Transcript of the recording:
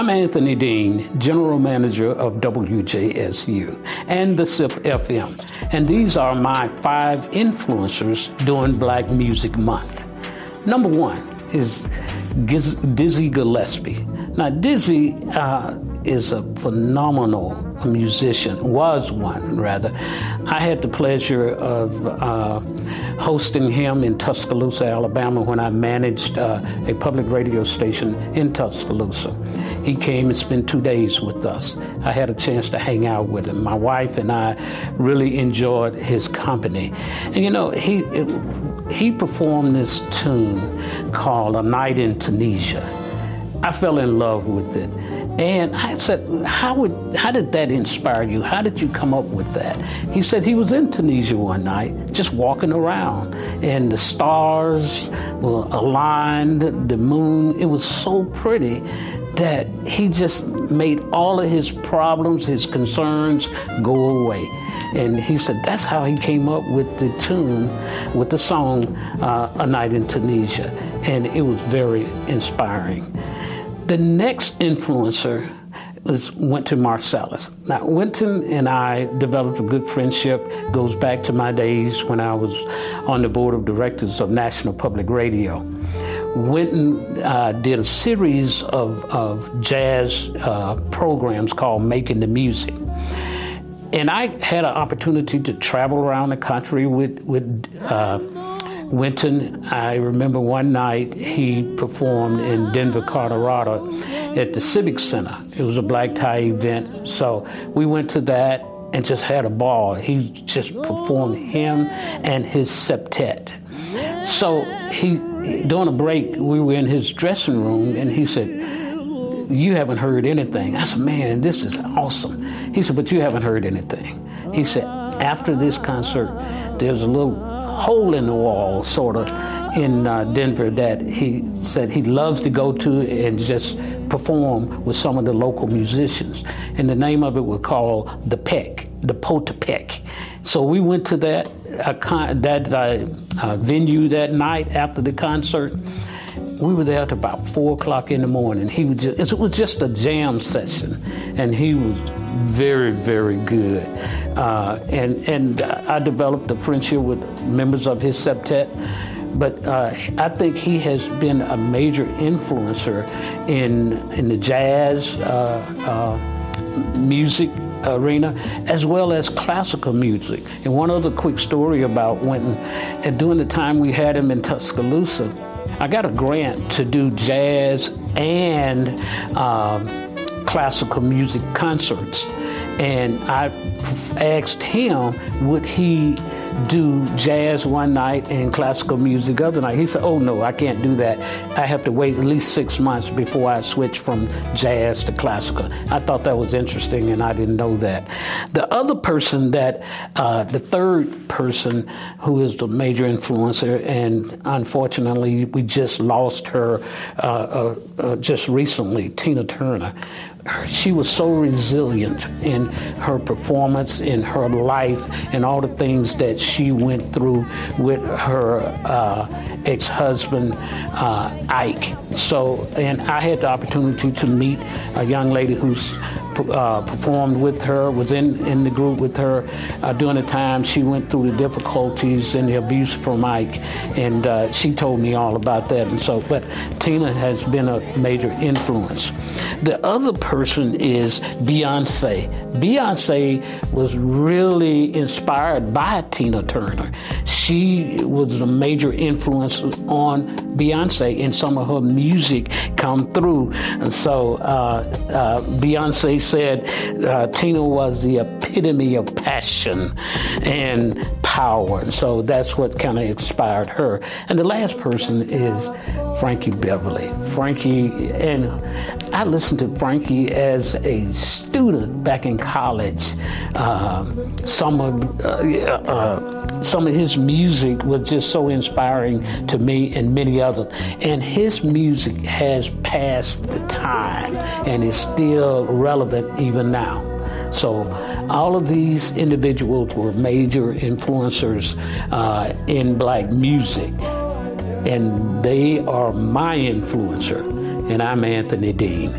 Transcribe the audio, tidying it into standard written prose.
I'm Anthony Dean, General Manager of WJSU and the Sipp FM, and these are my 5 influencers during Black Music Month. Number 1 is Dizzy Gillespie. Now, Dizzy is a phenomenal musician, was one rather. I had the pleasure of hosting him in Tuscaloosa, Alabama, when I managed a public radio station in Tuscaloosa. He came and spent 2 days with us. I had a chance to hang out with him. My wife and I really enjoyed his company. And you know, he performed this tune called A Night in Tunisia. I fell in love with it. And I said, how did that inspire you? How did you come up with that? He said he was in Tunisia one night, just walking around, and the stars were aligned, the moon, it was so pretty that he just made all of his problems, his concerns go away. And he said that's how he came up with the tune, with the song, A Night in Tunisia. And it was very inspiring. The next influencer is Wynton Marsalis. Now, Wynton and I developed a good friendship. It goes back to my days when I was on the board of directors of National Public Radio. Wynton did a series of jazz programs called Making the Music. And I had an opportunity to travel around the country with Wynton. I remember one night he performed in Denver, Colorado at the Civic Center. It was a black tie event, so we went to that and just had a ball. He just performed, him and his septet. So during a break, we were in his dressing room and he said, "You haven't heard anything." I said, "Man, this is awesome." He said, "But you haven't heard anything." He said, "After this concert, there's a little hole in the wall, sort of, in Denver that he said he loves to go to and just perform with some of the local musicians. And the name of it was called the Potapek. So we went to that venue that night after the concert. We were there at about 4 o'clock in the morning. It was just a jam session, and he was very, very good. And I developed a friendship with members of his septet. But I think he has been a major influencer in the jazz music arena, as well as classical music. And one other quick story about Wynton, and during the time we had him in Tuscaloosa, I got a grant to do jazz and classical music concerts. And I asked him, would he do jazz one night and classical music the other night? He said, "Oh no, I can't do that. I have to wait at least 6 months before I switch from jazz to classical." I thought that was interesting, and I didn't know that. The other person the third person who is the major influencer, and unfortunately we just lost her just recently, Tina Turner. She was so resilient in her performance, in her life, and all the things that she went through with her ex-husband, Ike. And I had the opportunity to meet a young lady who's performed with her, was in the group with her during the time she went through the difficulties and the abuse from Ike, and she told me all about that. But Tina has been a major influence. The other person is Beyonce. Beyonce was really inspired by Tina Turner. She was a major influence on Beyonce, and some of her music come through. And so Beyonce said Tina was the epitome of passion and power. And so that's what kind of inspired her. And the last person is Frankie Beverly. Frankie, and I listened to Frankie as a student back in college. Some of his music was just so inspiring to me and many others. And his music has passed the time and is still relevant even now. So all of these individuals were major influencers in black music. And they are my influencer. And I'm Anthony Dean.